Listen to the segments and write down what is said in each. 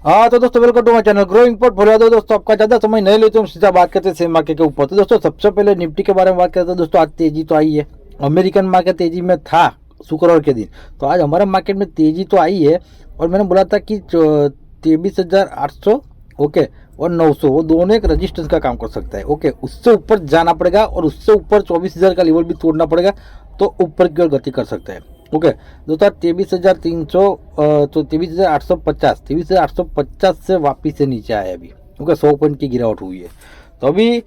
हाँ तो दोस्तों welcome to my channel growing portfolio. दोस्तों आपका ज़्यादा समय नहीं लेते हम सीधा बात करते हैं शेयर मार्केट के ऊपर। तो दोस्तों सबसे पहले निफ्टी के बारे में बात करते हैं। दोस्तों आज तेजी तो आई है, अमेरिकन मार्केट तेजी में था शुक्रवार के दिन, तो आज हमारे मार्केट में तेजी तो आई है। और मैंने बोला था कि 23,800 ओके और 900 वो दोनों एक रजिस्टेंस का काम कर सकता है। ओके, उससे ऊपर जाना पड़ेगा और उससे ऊपर 24,000 का लेवल भी तोड़ना पड़ेगा तो ऊपर की ओर गति कर सकता है। ओके दोस्तों 23,300 तो 23,850 से वापिस से नीचे आया अभी। ओके 100 पॉइंट की गिरावट हुई है। तो अभी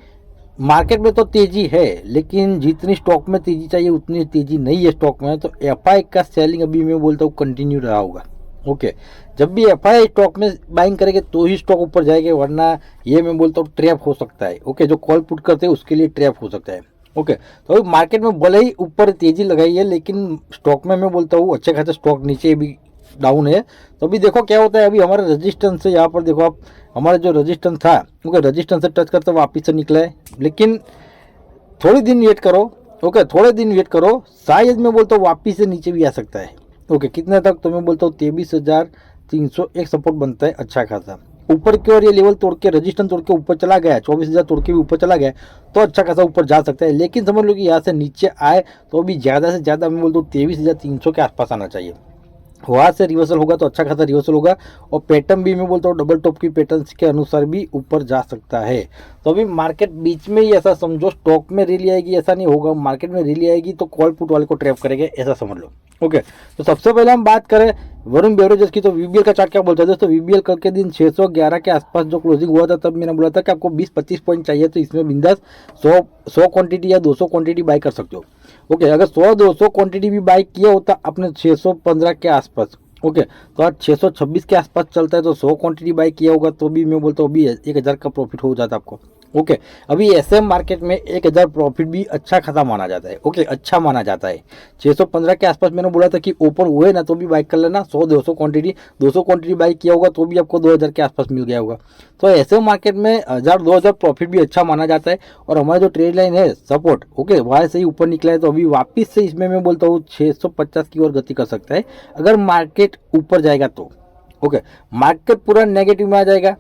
मार्केट में तो तेजी है, लेकिन जितनी स्टॉक में तेजी चाहिए उतनी तेजी नहीं है स्टॉक में। तो एफआई का सेलिंग अभी मैं बोलता हूँ कंटिन्यू रहा होगा। ओके, जब भी एफआई स्टॉक में बाइंग करेंगे तो ही स्टॉक ऊपर जाएगा, वरना ये मैं बोलता हूँ ट्रैप हो सकता है। ओके, जो कॉल पुट करते हैं उसके लिए ट्रैप हो सकता है। ओके तो अभी मार्केट में भले ही ऊपर तेजी लगाई है, लेकिन स्टॉक में मैं बोलता हूँ अच्छे खासे स्टॉक नीचे भी डाउन है। तो अभी देखो क्या होता है। अभी हमारा रजिस्टेंस है, यहाँ पर देखो आप, हमारा जो रजिस्टेंस था ओके रजिस्टेंस से टच करते वापिस से निकला है, लेकिन थोड़ी दिन वेट करो। ओके थोड़े दिन वेट करो, शायद मैं बोलता हूँ वापिस से नीचे भी आ सकता है। ओके कितने तक, तो मैं बोलता हूँ 23,300 एक सपोर्ट बनता है अच्छा खासा। ऊपर की ओर ये लेवल तोड़ के रजिस्टेंस तोड़ के ऊपर चला गया, 24,000 तोड़ के भी ऊपर चला गया तो अच्छा खासा ऊपर जा सकता है। लेकिन समझ लो कि यहाँ से नीचे आए तो अभी ज़्यादा से ज़्यादा मैं बोलता हूँ 23,300 के आसपास आना चाहिए। वहाँ से रिवर्सल होगा तो अच्छा खासा रिवर्सल होगा, और पैटर्न भी मैं बोलता हूँ डबल टॉप की पैटर्न के अनुसार भी ऊपर जा सकता है। तो अभी मार्केट बीच में ही ऐसा समझो, स्टॉक में रैली आएगी ऐसा नहीं होगा, मार्केट में रैली आएगी तो कॉल पुट वाले को ट्रैप करेंगे ऐसा समझ लो। ओके तो सबसे पहले हम बात करें वरुण बेवरेजेस की, तो वीबीएल का चार्ट क्या बोलता है दोस्तों। वीबीएल कल के दिन 611 के आसपास जो क्लोजिंग हुआ था, तब मैंने बोला था कि आपको 20-25 पॉइंट चाहिए, तो इसमें बिंदास 100 क्वांटिटी या 200 क्वांटिटी बाई कर सकते हो। ओके अगर 100-200 क्वांटिटी भी बाई किया होता अपने 615 के आसपास, ओके तो आज 626 के आसपास चलता है, तो 100 क्वांटिटी बाई किया होगा तो भी मैं बोलता हूँ अभी 1,000 का प्रॉफिट हो जाता आपको। ओके अभी ऐसे मार्केट में 1,000 प्रॉफिट भी अच्छा खासा माना जाता है। ओके अच्छा माना जाता है। 615 के आसपास मैंने बोला था कि ओपन हुए ना तो भी बाई कर लेना, 100-200 क्वांटिटी 200 क्वांटिटी बाई किया होगा तो भी आपको 2,000 के आसपास मिल गया होगा। तो ऐसे मार्केट में 1,000-2,000 प्रॉफिट भी अच्छा माना जाता है। और हमारा जो ट्रेड लाइन है सपोर्ट, ओके वहाँ से ही ऊपर निकला है, तो अभी वापिस से इसमें मैं बोलता हूँ 650 की ओर गति कर सकता है अगर मार्केट ऊपर जाएगा तो। ओके मार्केट पूरा नेगेटिव में आ जाएगा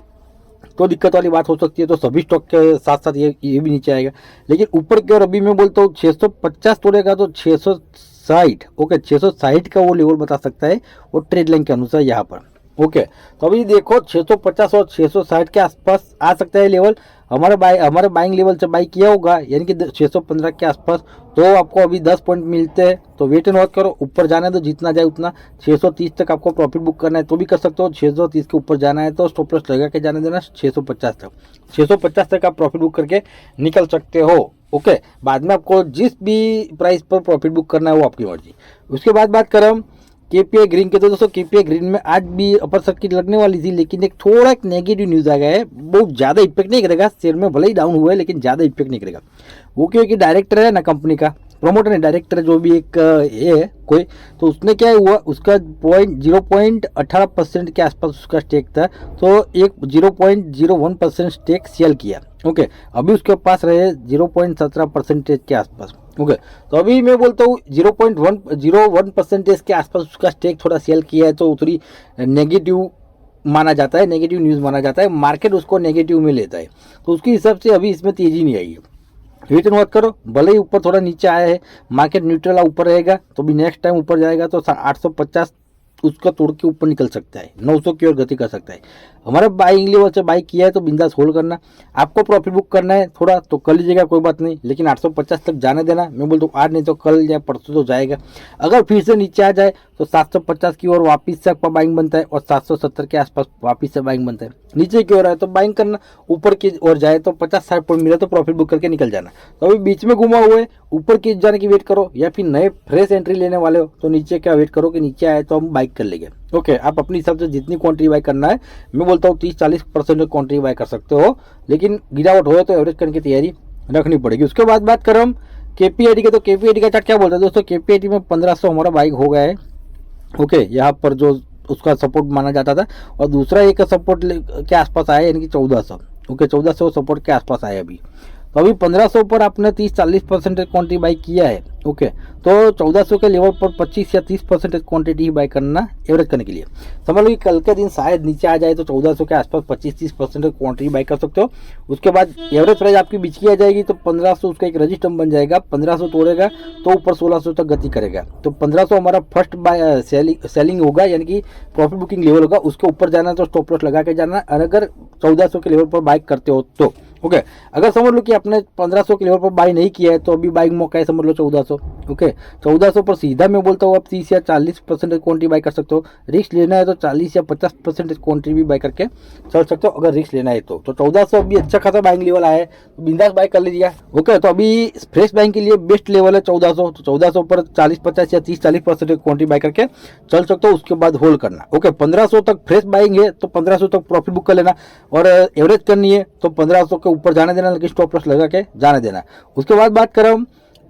तो दिक्कत वाली बात हो सकती है, तो सभी स्टॉक के साथ साथ ये भी नीचे आएगा। लेकिन ऊपर की ओर अभी मैं बोलता हूँ 650 तोड़ेगा तो 660, ओके 660 का वो लेवल बता सकता है वो ट्रेड लाइन के अनुसार यहाँ पर। ओके तो अभी देखो 650 और 660 के आसपास आ सकता है लेवल। हमारे बाइंग लेवल से बाई किया होगा यानी कि 615 के आसपास, तो आपको अभी 10 पॉइंट मिलते हैं। तो वेट एंड वॉच करो, ऊपर जाना है तो जितना जाए उतना। 630 तक आपको प्रॉफिट बुक करना है तो भी कर सकते हो, 630 के ऊपर जाना है तो स्टॉप लॉस लगा के जाने देना 650 तक। 650 तक आप प्रॉफिट बुक करके निकल सकते हो। ओके बाद में आपको जिस भी प्राइस पर प्रॉफिट बुक करना है वो आपकी मर्जी। उसके बाद बात करें हम केपीआई ग्रीन के, तो दोस्तों केपीआई ग्रीन में आज भी अपर सर्किट लगने वाली थी, लेकिन एक थोड़ा एक नेगेटिव न्यूज़ आ गया है। बहुत ज़्यादा इफेक्ट नहीं करेगा, शेयर में भले ही डाउन हुआ है लेकिन ज़्यादा इफेक्ट नहीं करेगा। वो क्योंकि डायरेक्टर है ना कंपनी का, प्रमोटर है डायरेक्टर जो भी एक ये है कोई, तो उसने क्या हुआ उसका 0.18% के आसपास उसका स्टेक था, तो एक 0.01% स्टेक सेल किया। ओके अभी उसके पास रहे 0.17% के आसपास। ओके तो अभी मैं बोलता हूँ 0.01% के आसपास उसका स्टेक थोड़ा सेल किया है, तो थोड़ी नेगेटिव माना जाता है, नेगेटिव न्यूज़ माना जाता है, मार्केट उसको नेगेटिव में लेता है। तो उसके हिसाब से अभी इसमें तेजी नहीं आई है। वेट एंड वॉच करो, भले ही ऊपर थोड़ा नीचे आया है, मार्केट न्यूट्रल ऊपर रहेगा तो भी नेक्स्ट टाइम ऊपर जाएगा तो 850 उसका तोड़ के ऊपर निकल सकता है, 900 की ओर गति कर सकता है। हमारा बाइंग लेवल से बाई किया है तो बिंदास होल्ड करना। आपको प्रॉफिट बुक करना है थोड़ा तो कर लीजिएगा, कोई बात नहीं, लेकिन 850 तक जाने देना। मैं बोलता हूँ आज नहीं तो कल या परसों तो जाएगा। अगर फिर से नीचे आ जाए तो 750 की ओर वापस से आपका बाइंग बनता है और 770 के आसपास वापस से बाइंग बनता है। नीचे की ओर आए तो बाइंग करना, ऊपर की ओर जाए तो 50-60 पॉइंट मिले तो प्रॉफिट बुक करके निकल जाना। तो अभी बीच में घुमा हुआ है, ऊपर की जाने की वेट करो, या फिर नए फ्रेश एंट्री लेने वाले हो तो नीचे क्या वेट करो कि नीचे आए तो हम बाइक कर लेंगे। ओके आप अपनी हिसाब से जितनी क्वांटिटी बाई करना है, मैं बोलता हूँ 30-40% क्वांटिटी बाई कर सकते हो, लेकिन गिरावट हो तो एवरेज करने की तैयारी रखनी पड़ेगी। उसके बाद बात करें हम केपीआईडी के, तो केपीआईडी का चार्ट क्या बोलता है दोस्तों। केपीआईडी में 1500 हमारा बाइक हो गया है। ओके यहाँ पर जो उसका सपोर्ट माना जाता था, और दूसरा एक सपोर्ट के आसपास आया यानी कि 1400। ओके 1400 सपोर्ट के आसपास आया अभी। तो अभी 1500 पर आपने 30-40% क्वांटिटी बाई किया है, ओके, तो 1400 के लेवल पर 25 या 30% क्वांटिटी ही बाई करना एवरेज करने के लिए। समझ लो कि कल के दिन शायद नीचे आ जाए तो 1400 के आसपास 25-30% क्वांटिटी बाई कर सकते हो। उसके बाद एवरेज प्राइस आपकी बीच की आ जाएगी तो 1500 उसका एक रजिस्टर बन जाएगा, 1500 तोड़ेगा तो ऊपर 1600 तक गति करेगा। तो 1500 हमारा फर्स्ट बाय सेलिंग होगा, यानी कि प्रॉफिट बुकिंग लेवल होगा। उसके ऊपर जाना है तो स्टॉप लॉस लगा के जाना, और अगर 1400 के लेवल पर बाई करते हो तो ओके। अगर समझ लो कि आपने 1500 के लेवल पर बाई नहीं किया है तो अभी बाइंग मौका है, समझ लो 1400, ओके। 1400 पर सीधा मैं बोलता हूँ आप 30 या 40% क्वांटिटी बाई कर सकते हो। रिस्क लेना है तो 40 या 50% क्वांटिटी भी बाई करके चल सकते हो अगर रिस्क लेना है तो। 1400 अभी अच्छा खासा बाइंग लेवल आया है, तो बिंदास बाई कर लीजिए, ओके। तो अभी फ्रेश बाइंग के लिए बेस्ट लेवल है 1400, तो 1400 पर 40-50 या 30-40% क्वांटिटी बाई करके चल सकते हो। उसके बाद होल्ड करना, ओके। 1500 तक फ्रेश बाइंग है तो 1500 तक प्रॉफिट बुक कर लेना, और एवरेज करनी है तो 1500 के ऊपर जाने देना, लेकिन स्टॉप लॉस लगा के जाने देना। उसके बाद बात करें हम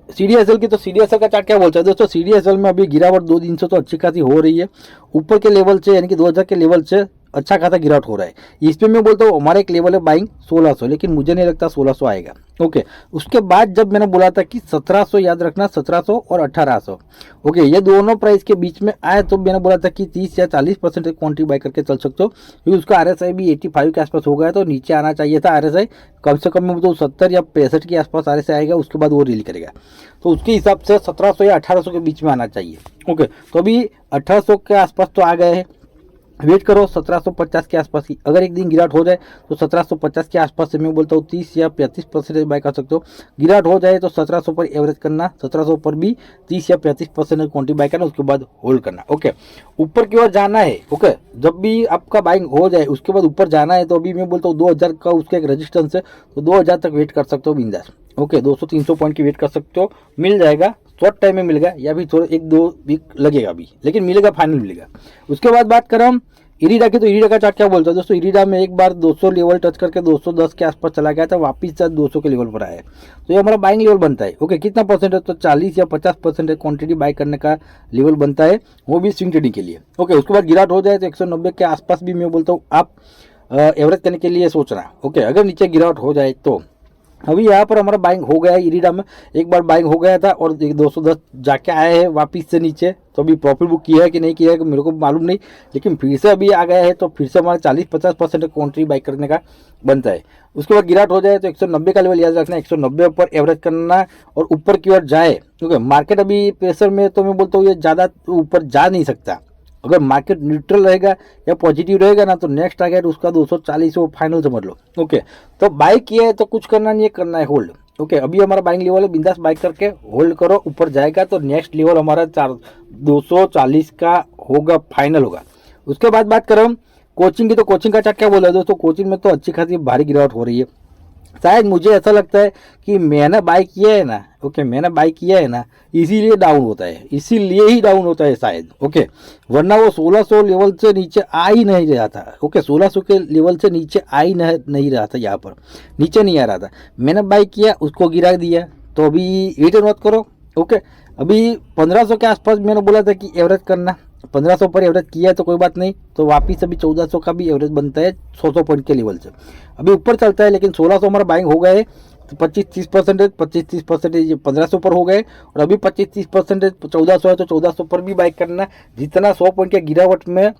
सीडीएसएल की, तो सीडीएसएल का चार्ट क्या बोलता है दोस्तों? सीडीएसएल में अभी गिरावट 2 दिन से तो अच्छी खासी हो रही है, ऊपर के लेवल से यानी कि 2000 के लेवल से अच्छा खासा गिरावट हो रहा है। इसमें मैं बोलता हूँ हमारा एक लेवल है बाइंग 1600, लेकिन मुझे नहीं लगता 1600 आएगा, ओके। उसके बाद जब मैंने बोला था कि 1700, याद रखना 1700 और 1800, ओके, ये दोनों प्राइस के बीच में आए तो मैंने बोला था कि 30 या 40% क्वांटिटी बाई करके चल सकते हो, क्योंकि उसका आरएसआई भी 85 के आसपास हो गया, तो नीचे आना चाहिए था आरएसआई। कम से कम मैं तो 70 या 65 के आसपास आरएसआई आएगा, उसके बाद वो रील करेगा, तो उसके हिसाब से 1700 या 1800 के बीच में आना चाहिए, ओके। तो अभी 1800 के आसपास तो आ गए हैं, वेट करो 1750 के आसपास की। अगर एक दिन गिरावट हो जाए तो 1750 के आसपास से मैं बोलता हूँ 30 या 35% बाई कर सकते हो। गिरावट हो जाए तो 1700 पर एवरेज करना, 1700 पर भी 30 या 35% क्वांटिटी बाई करना, उसके बाद होल्ड करना, ओके। ऊपर की ओर जाना है, ओके। जब भी आपका बाइंग हो जाए उसके बाद ऊपर जाना है, तो अभी मैं बोलता हूँ 2000 का उसका एक रजिस्टेंस है, तो 2000 तक वेट कर सकते हो बिंदास, ओके। 200-300 पॉइंट की वेट कर सकते हो, मिल जाएगा, शॉर्ट टाइम में मिलेगा या भी थोड़ा 1-2 वीक लगेगा अभी, लेकिन मिलेगा, फाइनल मिलेगा। उसके बाद बात करें हम इरीडा की, तो इरीडा का चार्ट क्या बोलता है दोस्तों? इरीडा में एक बार 200 लेवल टच करके 210 के आसपास चला गया था, वापिस से 200 के लेवल पर आया है, तो ये हमारा बाइंग लेवल बनता है, ओके। कितना परसेंट है? तो 40 या 50% क्वांटिटी बाई करने का लेवल बनता है, वो भी स्विंग ट्रेडिंग के लिए, ओके। उसके बाद गिरावट हो जाए तो 190 के आसपास भी मैं बोलता हूँ आप एवरेज करने के लिए सोचना, ओके। अगर नीचे गिरावट हो जाए तो अभी यहाँ पर हमारा बाइंग हो गया है इरीडा में, एक बार बाइंग हो गया था और 210 जाके आए हैं वापिस से नीचे, तो अभी प्रॉफिट बुक किया है कि नहीं किया है मेरे को मालूम नहीं, लेकिन फिर से अभी आ गया है, तो फिर से हमारा 40-50% क्वांटिटी बाई करने का बनता है। उसके बाद गिरावट हो जाए तो 190 का लेवल याद रखना, 190 पर एवरेज करना और ऊपर की ओर जाए, क्योंकि मार्केट अभी प्रेशर में, तो मैं बोलता हूँ ये ज़्यादा ऊपर जा नहीं सकता। अगर मार्केट न्यूट्रल रहेगा या पॉजिटिव रहेगा ना, तो नेक्स्ट टारगेट उसका 240 वो फाइनल समझ लो, ओके। तो बाई किया है तो कुछ करना नहीं है, करना है होल्ड, ओके। अभी हमारा बाइंग लेवल है, बिंदास बाई करके होल्ड करो, ऊपर जाएगा तो नेक्स्ट लेवल हमारा 240 का होगा, फाइनल होगा। उसके बाद बात करें हम कोचिंग की, तो कोचिंग का चार्ट क्या बोल रहा है दोस्तों? कोचिंग में तो अच्छी खासी भारी गिरावट हो रही है। शायद मुझे ऐसा लगता है कि मैंने बाई किया है ना, ओके, मैंने बाई किया है ना, इसीलिए डाउन होता है, इसीलिए ही डाउन होता है शायद, ओके। वरना वो 1600 लेवल से नीचे आ ही नहीं रहा था, ओके। 1600 के लेवल से नीचे आ ही नहीं रहा था, यहाँ पर नीचे नहीं आ रहा था। मैंने बाई किया, उसको गिरा दिया, तो अभी रिटर्न मत करो, ओके। अभी 1500 के आसपास मैंने बोला था कि एवरेज करना, 1500 पर एवरेज किया है तो कोई बात नहीं, तो वापिस अभी 1400 का भी एवरेज बनता है 100 पॉइंट के लेवल से। अभी ऊपर चलता है, लेकिन 1600 हमारा बाइंग हो गए, तो 25-30%, 25-30% 1500 पर हो गए, और अभी 25-30% 1400 है, तो 1400 पर भी बाइक करना। जितना 100 पॉइंट के गिरावट में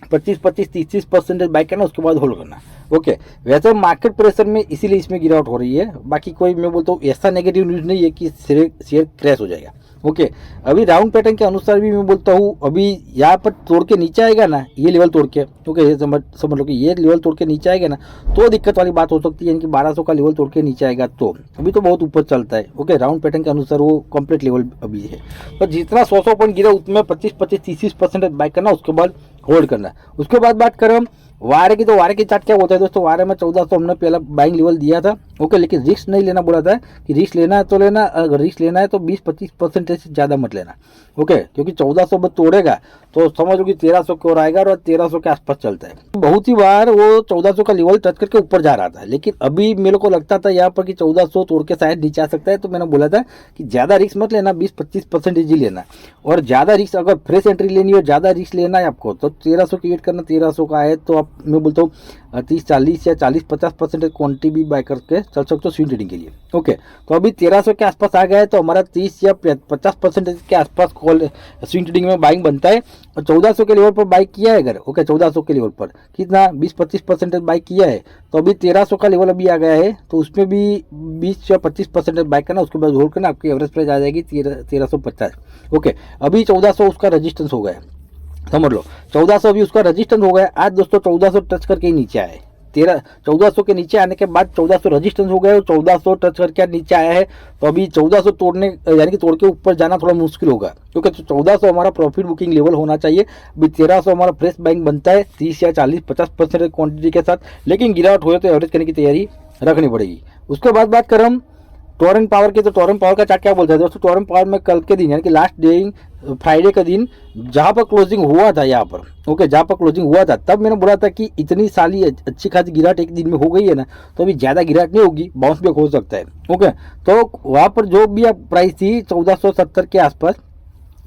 25-30% बाइक करना, उसके बाद होल्ड करना, ओके। वैसे मार्केट प्रेशर में इसीलिए इसमें गिरावट हो रही है, बाकी कोई मैं बोलता हूँ ऐसा नेगेटिव न्यूज़ नहीं है कि शेयर क्रैश हो जाएगा, ओके। अभी राउंड पैटर्न के अनुसार भी मैं बोलता हूँ, अभी यहाँ पर तोड़ के नीचे आएगा ना, ये लेवल तोड़ के, ओके, ये समझ लो कि ये लेवल तोड़ के नीचे आएगा ना, तो दिक्कत वाली बात हो सकती है, यानी कि 1200 का लेवल तोड़ के नीचे आएगा, तो अभी तो बहुत ऊपर चलता है, ओके। राउंड पैटर्न के अनुसार वो कंप्लीट लेवल अभी है, तो जितना 100 पॉइंट गिरा उसमें 25-30% बाइक करना, उसके बाद होल्ड करना। उसके बाद बात करें हम वारे की, तो वारे की चार्ट क्या बोलता है दोस्तों? वारे में 1400 हमने पहला बाइंग लेवल दिया था, ओके, लेकिन रिस्क नहीं लेना बोला था कि रिस्क लेना है तो लेना, अगर रिस्क लेना है तो 20-25% से ज़्यादा मत लेना, ओके, क्योंकि 1400 में तोड़ेगा तो समझ लो कि 1300 की ओर आएगा, और 1300 के आसपास चलता है। बहुत ही बार वो 1400 का लेवल टच करके ऊपर जा रहा था, लेकिन अभी मेरे को लगता था यहाँ पर कि 1400 तोड़ के शायद नीचे आ सकता है, तो मैंने बोला था कि ज़्यादा रिस्क मत लेना, 20-25% ही लेना, और ज़्यादा रिस्क अगर फ्रेश एंट्री लेनी हो, ज़्यादा रिस्क लेना है आपको, तो 1300 की वेट करना, 1300 का है तो आप मैं बोलता हूँ 30-40 या 40-50% क्वांटिटी भी बाय करके चल सकते हो स्विंग ट्रेडिंग के लिए। ओके, तो अभी 1300 के आसपास आ गया है, तो हमारा 30 या 50% के आसपास कॉल स्विंग ट्रेडिंग में बाइंग बनता है। और 1400 के लेवल पर बाई किया है अगर, ओके 1400 के लेवल पर कितना 20-25% बाई किया है, तो अभी 1300 का लेवल अभी आ गया है, तो उसमें भी 20 या 25% बाई करना, उसके बाद होल्ड करना, आपकी एवरेज प्राइस आ जाएगी 1350। ओके, अभी 1400 उसका रजिस्टेंस हो गया है, समझ लो 1400 अभी उसका रजिस्टेंस हो गया। आज दोस्तों 1400 टच करके ही नीचे आया है। 1400 के नीचे आने के बाद 1400 रजिस्टेंस हो गया और 1400 टच करके नीचे आया है। तो अभी 1400 तोड़ने यानी कि तोड़ के ऊपर जाना थोड़ा मुश्किल होगा, क्योंकि 1400 हमारा प्रॉफिट बुकिंग लेवल होना चाहिए। अभी 1300 हमारा फ्रेश बाइंग बनता है 30 या 40-50% क्वांटिटी के साथ, लेकिन गिरावट हो तो एवरेज करने की तैयारी रखनी पड़ेगी। उसके बाद बात करें हम टोरेंट पावर की, तो टोरेंट पावर का चार्ट क्या बोलता है दोस्तों। टोरेंट पावर में कल के दिन यानी कि लास्ट डे फ्राइडे का दिन जहाँ पर क्लोजिंग हुआ था, यहाँ पर ओके जहाँ पर क्लोजिंग हुआ था, तब मैंने बोला था कि इतनी साली अच्छी खासी गिरावट एक दिन में हो गई है ना, तो अभी ज़्यादा गिरावट नहीं होगी, बाउंस बैक हो सकता है। ओके, तो वहाँ पर जो भी प्राइस थी 1470 के आसपास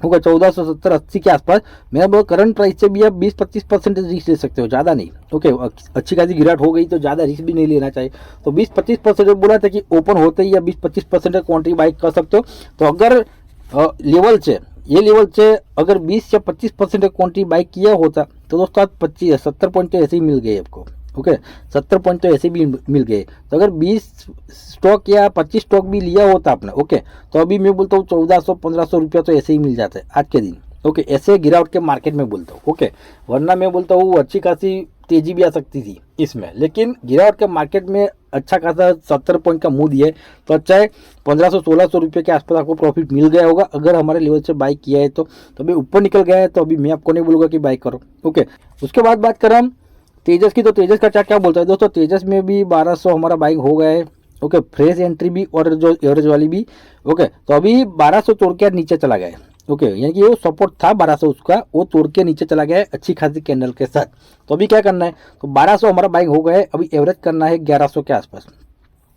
होगा, 1470-80 के आसपास, मेरा बोला करंट प्राइस से भी आप 20-25% रिस्क ले सकते हो, ज़्यादा नहीं। ओके, अच्छी खासी गिरावट हो गई तो ज़्यादा रिस्क भी नहीं लेना चाहिए, तो 20-25% बोला था कि ओपन होते ही या 20-25% क्वांटिटी बाई कर सकते हो। तो अगर लेवल से ये लेवल से अगर 20 या 25% क्वांटिटी बाई किया होता तो दोस्तों आज 70 पॉइंट तो ऐसे ही मिल गए आपको। ओके, 70 पॉइंट तो ऐसे भी मिल गए। तो अगर 20 स्टॉक या 25 स्टॉक भी लिया होता आपने, ओके, तो अभी मैं बोलता हूँ 1400-1500 रुपया तो ऐसे ही मिल जाता है आज के दिन। ओके, ऐसे गिरावट के मार्केट में बोलता हूँ। ओके, वरना मैं बोलता हूँ अच्छी खासी तेजी भी आ सकती थी इसमें, लेकिन गिरावट के मार्केट में अच्छा खासा 70 पॉइंट का मूव दिया है, तो अच्छा है 1500-1600 रुपये के आसपास आपको प्रॉफिट मिल गया होगा अगर हमारे लेवल से बाई किया है। तो अभी ऊपर निकल गया है, तो अभी मैं आपको नहीं बोलूँगा कि बाई करो। ओके, उसके बाद बात करें हम तेजस की, तो तेजस का चार्ट क्या बोलता है दोस्तों। तेजस में भी 1200 हमारा बाइंग हो गया है। ओके, फ्रेश एंट्री भी और जो एवरेज वाली भी। ओके, तो अभी 1200 तोड़ के नीचे चला गया है। ओके, यानी कि वो सपोर्ट था 1200 उसका, वो तोड़ के नीचे चला गया है अच्छी खासी कैंडल के साथ। तो अभी क्या करना है, तो 1200 हमारा बाइंग हो गया है, अभी एवरेज करना है 1100 के आसपास।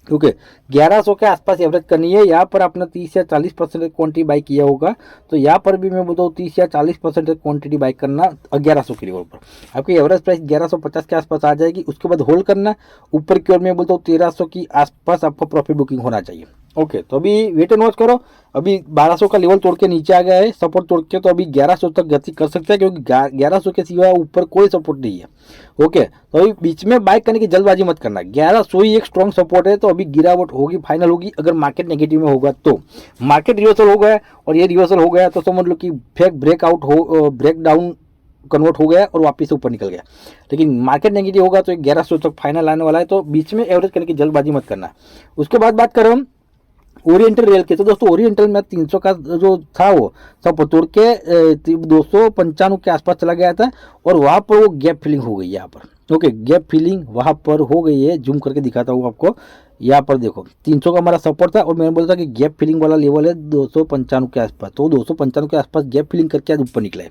ओके, 1100 के आसपास एवरेज करनी है। यहाँ पर आपने 30 या 40% क्वांटिटी बाई किया होगा, तो यहाँ पर भी मैं बोलता हूँ 30 या 40% क्वांटिटी बाई करना 1100 के लेवल पर। आपकी एवरेज प्राइस 1150 के आसपास आ जाएगी, उसके बाद होल्ड करना। ऊपर की ओर मैं बोलता हूँ 1300 की आसपास आपको प्रॉफिट बुकिंग होना चाहिए। ओके, तो अभी वेट एंड वॉच करो। अभी 1200 का लेवल तोड़ के नीचे आ गया है, सपोर्ट तोड़ के, तो अभी 1100 तक गति कर सकते हैं, क्योंकि 1100 के सिवा ऊपर कोई सपोर्ट नहीं है। ओके, तो अभी बीच में बाइक करने की जल्दबाजी मत करना, 1100 ही एक स्ट्रॉन्ग सपोर्ट है। तो अभी गिरावट होगी, फाइनल होगी अगर मार्केट नेगेटिव में होगा तो। मार्केट रिवर्सल हो गया और ये रिवर्सल हो गया तो समझ लो कि फेक ब्रेकआउट हो, ब्रेक डाउन कन्वर्ट हो गया और वापस से ऊपर निकल गया। लेकिन मार्केट नेगेटिव होगा तो 1100 तक फाइनल आने वाला है, तो बीच में एवरेज करने की जल्दबाजी मत करना। उसके बाद बात करें हम ओरिएंटल रेल के, तो दोस्तों ओरिएंटल में 300 का जो था वो सब तोड़ के 295 के आसपास चला गया था, और वहाँ पर वो गैप फिलिंग हो गई यहाँ पर। ओके, गैप फिलिंग वहाँ पर हो गई है, जूम करके दिखाता हूँ आपको। यहाँ पर देखो 300 का हमारा सपोर्ट था, और मैंने बोला था कि गैप फिलिंग वाला लेवल है 295 के आसपास, तो 295 के आसपास गैप फिलिंग करके आज ऊपर निकला है।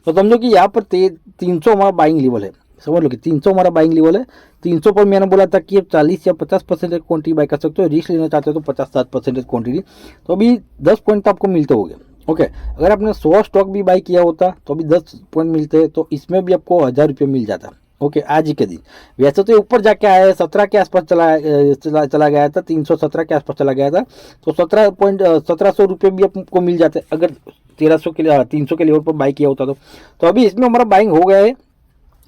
तो समझो कि यहाँ पर 300 हमारा बाइंग लेवल है, समझ लो कि 300 हमारा बाइंग लेवल है। 300 पर मैंने बोला था कि अब 40 या 50% क्वांटिटी बाई कर सकते हो, रिस्क लेना चाहते हो तो 50-60% क्वांटिटी, तो अभी 10 पॉइंट तो आपको मिलते हो गए। ओके, अगर आपने 100 स्टॉक भी बाई किया होता तो अभी 10 पॉइंट मिलते, तो इसमें भी आपको 1000 रुपये मिल जाता। ओके, आज ही के दिन वैसे तो ऊपर जाके आया है, 17 के आसपास चला गया था, 317 के आसपास चला गया था, तो 1700 रुपये भी आपको मिल जाते अगर 1300 के लिए 300 के लेवल पर बाई किया होता तो अभी इसमें हमारा बाइंग हो गया है।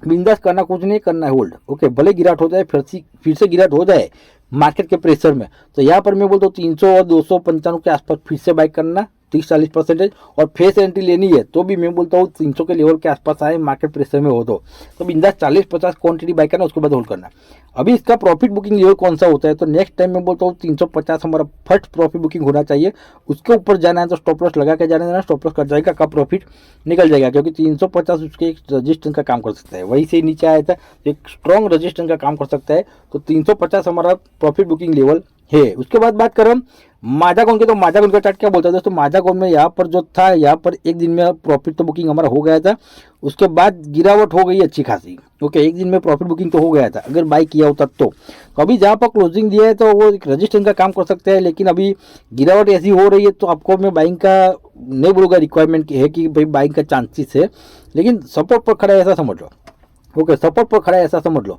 बिंदास करना, कुछ नहीं करना है, होल्ड। ओके, भले गिरावट हो जाए, फिर से गिरावट हो जाए मार्केट के प्रेशर में, तो यहाँ पर मैं बोलता हूँ 300 और 295 के आसपास फिर से बाई करना 30-40%, और फेस एंट्री लेनी है तो भी मैं बोलता हूँ 300 के लेवल के आसपास आए मार्केट प्रेशर में हो तो बिंदास 40-50 क्वांटिटी बाई करना, उसके बाद होल्ड करना। अभी इसका प्रॉफिट बुकिंग लेवल कौन सा होता है, तो नेक्स्ट टाइम मैं बोलता हूँ 350 हमारा फर्स्ट प्रॉफिट बुकिंग होना चाहिए। उसके ऊपर जाना है तो स्टॉप लॉस लगा के जाना है, स्टॉप लॉस कर जाएगा का प्रॉफिट निकल जाएगा, क्योंकि 350 उसके एक रजिस्टेंस का काम कर सकता है, वही से नीचे आया था, एक स्ट्रॉन्ग रजिस्टेंस का काम कर सकता है। तो 350 हमारा प्रॉफिट बुकिंग लेवल है। उसके बाद बात करें माझागोन की, तो माझागोन का चार्ट क्या बोलता है दोस्तों। माझागोन में यहाँ पर जो था, यहाँ पर एक दिन में प्रॉफिट तो बुकिंग हमारा हो गया था, उसके बाद गिरावट हो गई अच्छी खासी। ओके, एक दिन में प्रॉफिट बुकिंग तो हो गया था अगर बाई किया होता तो अभी जहाँ पर क्लोजिंग दिया है तो वो एक रजिस्टेंस का काम कर सकते हैं, लेकिन अभी गिरावट ऐसी हो रही है तो आपको मैं बाइंग का नहीं बोलूँगा रिक्वायरमेंट है कि भाई बाइंग का चांसेस है, लेकिन सपोर्ट पर खड़ा है ऐसा समझ लो। ओके, सपोर्ट पर खड़ा है ऐसा समझ लो।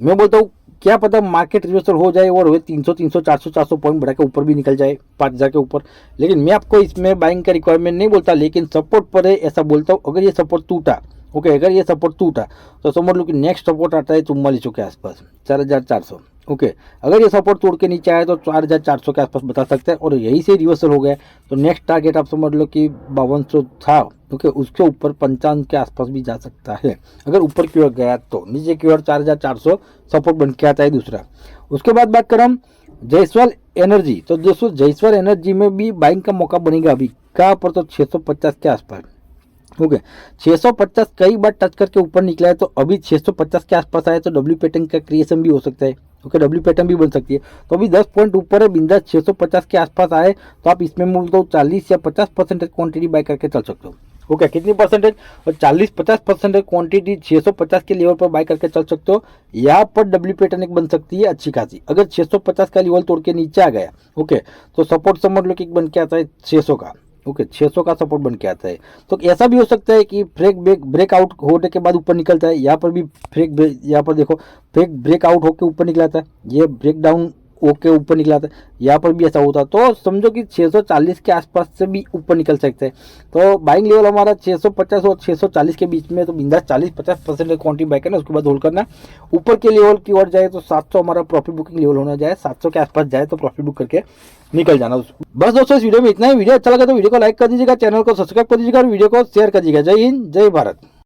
मैं बोलता हूँ क्या पता मार्केट रिवर्सल हो जाए और वही 300 300 400 400 पॉइंट बढ़ा के ऊपर भी निकल जाए 5000 के ऊपर, लेकिन मैं आपको इसमें बाइंग का रिक्वायरमेंट नहीं बोलता, लेकिन सपोर्ट पर है ऐसा बोलता हूँ। अगर ये सपोर्ट टूटा, ओके, अगर ये सपोर्ट टूटा तो समझ लो कि नेक्स्ट सपोर्ट आता है 4400 के आसपास, 4400। ओके, अगर ये सपोर्ट तोड़ के नीचे आए तो 4400 के आसपास बता सकते हैं, और यही से रिवर्सल हो गया तो नेक्स्ट टारगेट आप समझ लो कि 5200 था। ओके, उसके ऊपर 55 के आसपास भी जा सकता है अगर ऊपर की ओर गया तो। नीचे की ओर 4400 सपोर्ट बन के आता है दूसरा। उसके बाद बात करें हम जायसवाल एनर्जी, तो दोस्तों जायसवाल एनर्जी में भी बाइंग का मौका बनेगा अभी कहाँ पर, तो 650 के आसपास। ओके, 650 कई बार टच करके ऊपर निकला है, तो अभी 650 के आसपास आया तो डब्ल्यू पैटर्न का क्रिएशन भी हो सकता है। ओके, डब्ल्यू पैटर्न भी बन सकती है, तो अभी 10 पॉइंट ऊपर है, बिंदास 650 के आसपास आए तो आप इसमें बोलते हो 40 या 50% क्वांटिटी बाय करके चल सकते हो। ओके, कितनी परसेंटेज, और 40-50% क्वांटिटी 650 के लेवल पर बाय करके चल सकते हो। यहाँ पर डब्ल्यू पैटर्न एक बन सकती है अच्छी खासी, अगर 650 का लेवल तोड़ के नीचे आ गया। ओके, तो सपोर्ट समझ लो कि बन के आता है 600 का। ओके, 600 का सपोर्ट बन के आता है। तो ऐसा भी हो सकता है कि ब्रेकआउट होने के बाद ऊपर निकलता है। यहाँ पर भी यहाँ पर देखो ब्रेकआउट होकर ऊपर निकला था, ये ब्रेक डाउन होके ऊपर निकला था, यहाँ पर भी ऐसा होता तो समझो कि 640 के आसपास से भी ऊपर निकल सकते हैं। तो बाइंग लेवल हमारा 650 और 640 के बीच में, तो बिंदास 40-50% क्वांटिटी बाय करना, उसके बाद होल्ड करना। ऊपर के लेवल की ओर जाए तो 700 हमारा प्रॉफिट बुकिंग लेवल होना जाए, 700 के आसपास जाए तो प्रॉफिट बुक करके निकल जाना। बस दोस्तों इस वीडियो में इतना ही। वीडियो अच्छा लगा तो वीडियो को लाइक कर दीजिएगा, चैनल को सब्सक्राइब कर दीजिएगा और वीडियो को शेयर कर दीजिएगा। जय हिंद, जय भारत।